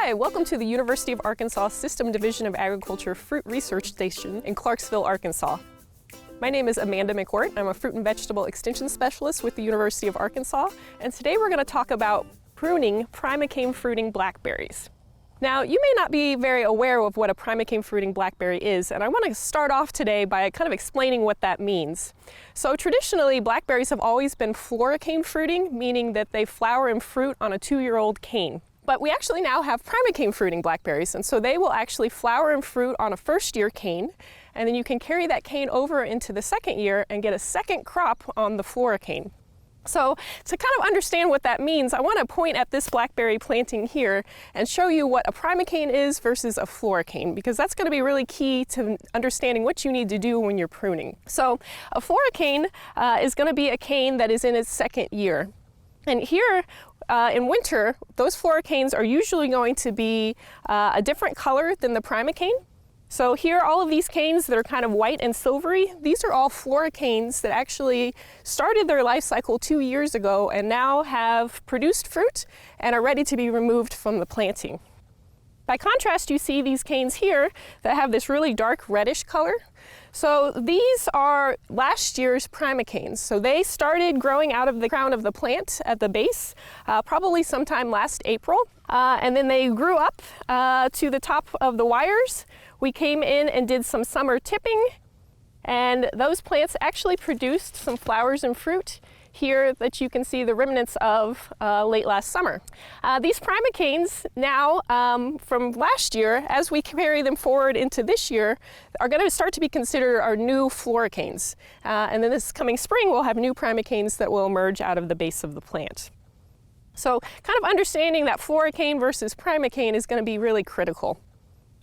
Hi, welcome to the University of Arkansas System Division of Agriculture Fruit Research Station in Clarksville, Arkansas. My name is Amanda McWhort. I'm a fruit and vegetable extension specialist with the University of Arkansas, and today we're going to talk about pruning primocane fruiting blackberries. Now, you may not be very aware of what a primocane fruiting blackberry is, and I want to start off today by kind of explaining what that means. So traditionally, blackberries have always been floricane fruiting, meaning that they flower and fruit on a 2-year-old cane. But we actually now have primocane fruiting blackberries, and so they will actually flower and fruit on a first-year cane, and then you can carry that cane over into the second year and get a second crop on the floricane. So to kind of understand what that means, I want to point at this blackberry planting here and show you what a primocane is versus a floricane, because that's going to be really key to understanding what you need to do when you're pruning. So a floricane is going to be a cane that is in its second year. And here in winter, those floricanes are usually going to be a different color than the primocane. So here, all of these canes that are kind of white and silvery, these are all floricanes that actually started their life cycle 2 years ago and now have produced fruit and are ready to be removed from the planting. By contrast, you see these canes here that have this really dark reddish color. So these are last year's primocanes. So they started growing out of the crown of the plant at the base, probably sometime last April. And then they grew up to the top of the wires. We came in and did some summer tipping, and those plants actually produced some flowers and fruit here that you can see the remnants of late last summer. These primocanes now, from last year, as we carry them forward into this year, are going to start to be considered our new floricanes. And then this coming spring, we'll have new primocanes that will emerge out of the base of the plant. So kind of understanding that floricane versus primocane is going to be really critical.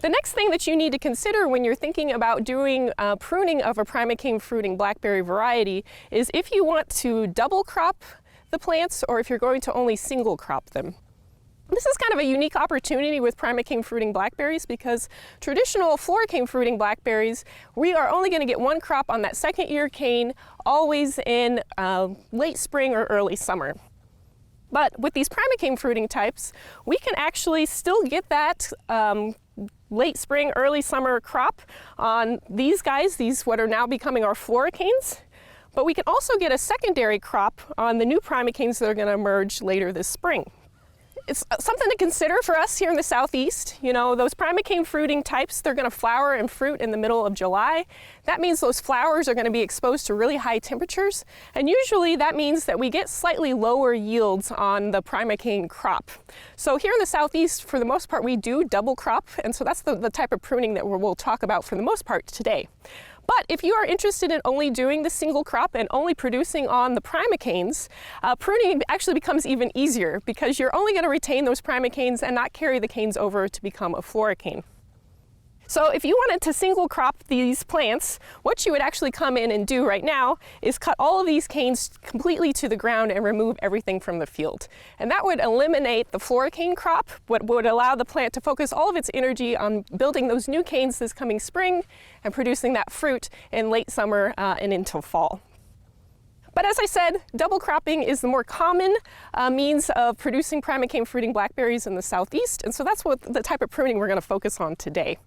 The next thing that you need to consider when you're thinking about doing pruning of a primocane fruiting blackberry variety is if you want to double crop the plants or if you're going to only single crop them. This is kind of a unique opportunity with primocane fruiting blackberries because traditional floricane fruiting blackberries, we are only going to get one crop on that second year cane, always in late spring or early summer. But with these primocane fruiting types, we can actually still get that late spring, early summer crop on these guys, these what are now becoming our floricanes. But we can also get a secondary crop on the new primocanes that are going to emerge later this spring. It's something to consider for us here in the Southeast. You know, those primocane fruiting types, they're going to flower and fruit in the middle of July. That means those flowers are going to be exposed to really high temperatures. And usually that means that we get slightly lower yields on the primocane crop. So here in the Southeast, for the most part, we do double crop. And so that's the type of pruning that we'll talk about for the most part today. But if you are interested in only doing the single crop and only producing on the primocanes, pruning actually becomes even easier because you're only going to retain those primocanes and not carry the canes over to become a floricane. So if you wanted to single crop these plants, what you would actually come in and do right now is cut all of these canes completely to the ground and remove everything from the field. And that would eliminate the floricane crop, what would allow the plant to focus all of its energy on building those new canes this coming spring and producing that fruit in late summer and into fall. But as I said, double cropping is the more common means of producing primocane fruiting blackberries in the Southeast, and so that's what the type of pruning we're going to focus on today.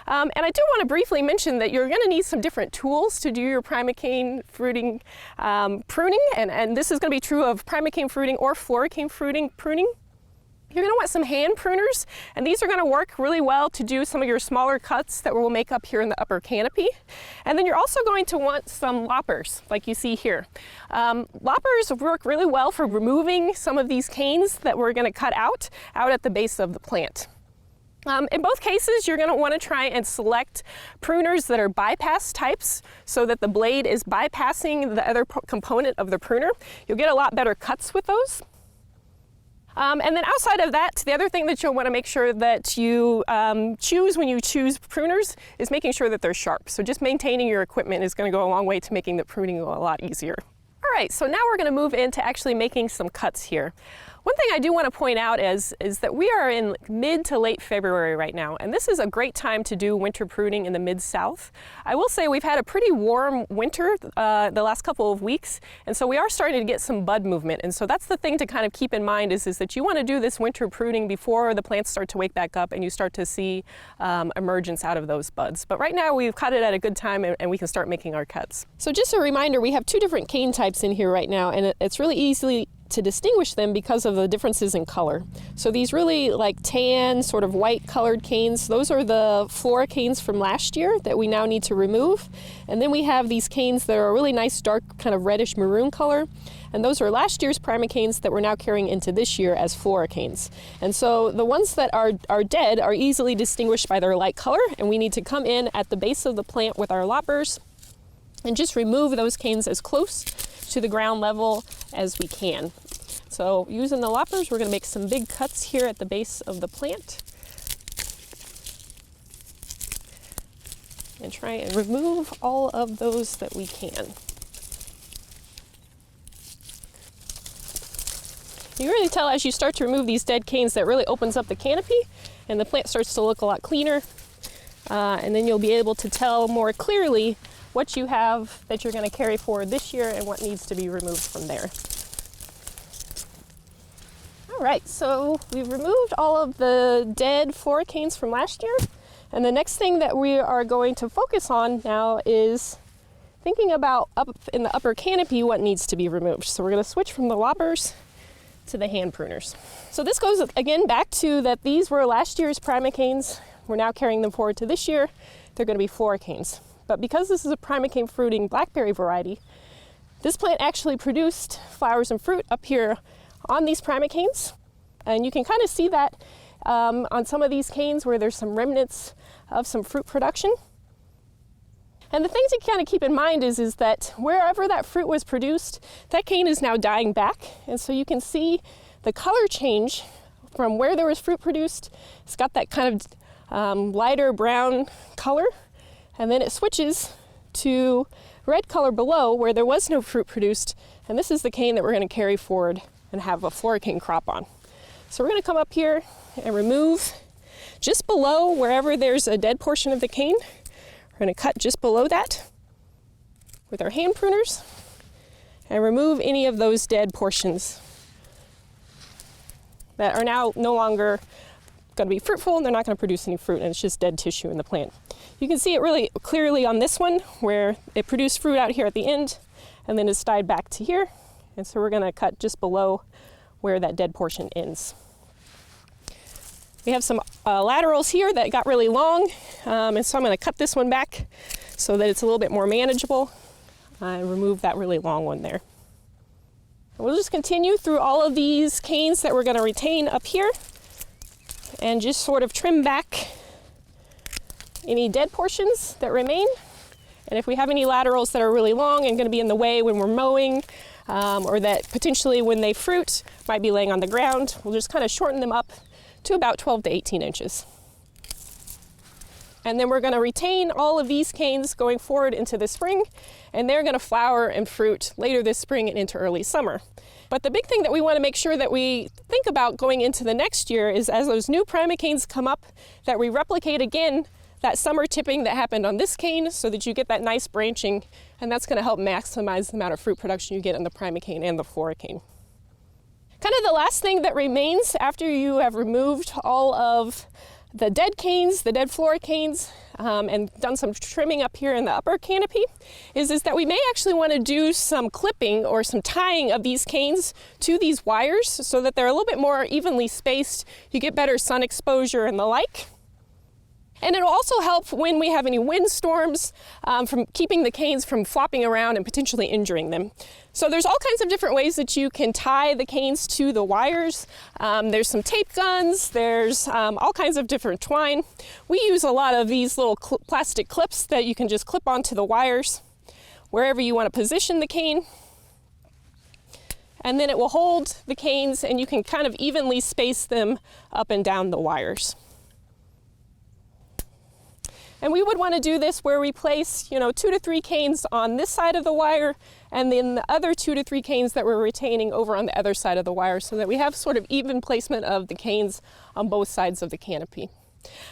And I do want to briefly mention that you're going to need some different tools to do your primocane fruiting pruning, and this is going to be true of primocane fruiting or floricane fruiting pruning. You're going to want some hand pruners, and these are going to work really well to do some of your smaller cuts that we'll make up here in the upper canopy. And then you're also going to want some loppers, like you see here. Loppers work really well for removing some of these canes that we're going to cut out at the base of the plant. In both cases, you're going to want to try and select pruners that are bypass types so that the blade is bypassing the other component of the pruner. You'll get a lot better cuts with those. And then outside of that, the other thing that you'll want to make sure that you choose when you choose pruners is making sure that they're sharp. So just maintaining your equipment is going to go a long way to making the pruning a lot easier. All All right, so now we're going to move into actually making some cuts here. One thing I do want to point out is that we are in mid to late February right now, and this is a great time to do winter pruning in the Mid-South. I will say we've had a pretty warm winter the last couple of weeks, and so we are starting to get some bud movement. And so that's the thing to kind of keep in mind is that you want to do this winter pruning before the plants start to wake back up and you start to see emergence out of those buds. But right now we've cut it at a good time and we can start making our cuts. So just a reminder, we have two different cane types in here right now, and it's really easily to distinguish them because of the differences in color. So these really like tan, sort of white colored canes, those are the flora canes from last year that we now need to remove. And then we have these canes that are a really nice dark kind of reddish maroon color. And those are last year's primocanes that we're now carrying into this year as flora canes. And so the ones that are dead are easily distinguished by their light color, and we need to come in at the base of the plant with our loppers and just remove those canes as close to the ground level as we can. So using the loppers, we're going to make some big cuts here at the base of the plant and try and remove all of those that we can. You really tell as you start to remove these dead canes that really opens up the canopy and the plant starts to look a lot cleaner, and then you'll be able to tell more clearly what you have that you're going to carry forward this year and what needs to be removed from there. All right, so we've removed all of the dead flora canes from last year, and the next thing that we are going to focus on now is thinking about up in the upper canopy what needs to be removed. So we're going to switch from the loppers to the hand pruners. So this goes again back to that these were last year's primocanes. We're now carrying them forward to this year. They're going to be flora canes. But because this is a primocane fruiting blackberry variety, this plant actually produced flowers and fruit up here on these primocanes. And you can kind of see that on some of these canes where there's some remnants of some fruit production. And the thing to kind of keep in mind is that wherever that fruit was produced, that cane is now dying back. And so you can see the color change from where there was fruit produced. It's got that kind of lighter brown color. And then it switches to red color below where there was no fruit produced. And this is the cane that we're going to carry forward and have a flora cane crop on. So we're going to come up here and remove just below wherever there's a dead portion of the cane. We're going to cut just below that with our hand pruners and remove any of those dead portions that are now no longer going to be fruitful and they're not going to produce any fruit, and it's just dead tissue in the plant. You can see it really clearly on this one where it produced fruit out here at the end and then it's died back to here. And so we're going to cut just below where that dead portion ends. We have some laterals here that got really long, and so I'm going to cut this one back so that it's a little bit more manageable and remove that really long one there. We'll just continue through all of these canes that we're going to retain up here and just sort of trim back any dead portions that remain. And if we have any laterals that are really long and going to be in the way when we're mowing, or that potentially when they fruit might be laying on the ground, we'll just kind of shorten them up to about 12 to 18 inches. And then we're going to retain all of these canes going forward into the spring, and they're going to flower and fruit later this spring and into early summer. But the big thing that we want to make sure that we think about going into the next year is as those new primocanes come up, that we replicate again that summer tipping that happened on this cane so that you get that nice branching, and that's going to help maximize the amount of fruit production you get on the primocane and the flora cane. Kind of the last thing that remains after you have removed all of the dead canes, the dead flora canes, and done some trimming up here in the upper canopy is that we may actually want to do some clipping or some tying of these canes to these wires so that they're a little bit more evenly spaced. You get better sun exposure and the like. And it'll also help when we have any windstorms from keeping the canes from flopping around and potentially injuring them. So there's all kinds of different ways that you can tie the canes to the wires. There's some tape guns, there's all kinds of different twine. We use a lot of these little plastic clips that you can just clip onto the wires wherever you want to position the cane. And then it will hold the canes and you can kind of evenly space them up and down the wires. And we would want to do this where we place, 2 to 3 canes on this side of the wire, and then the other 2 to 3 canes that we're retaining over on the other side of the wire, so that we have sort of even placement of the canes on both sides of the canopy.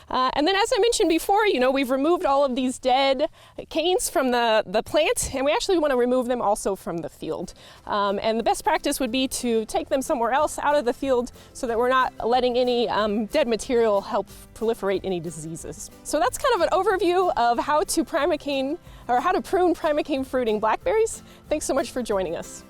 And then, as I mentioned before, we've removed all of these dead canes from the plant, and we actually want to remove them also from the field. And the best practice would be to take them somewhere else out of the field so that we're not letting any dead material help proliferate any diseases. So that's kind of an overview of how to prune primocane fruiting blackberries. Thanks so much for joining us.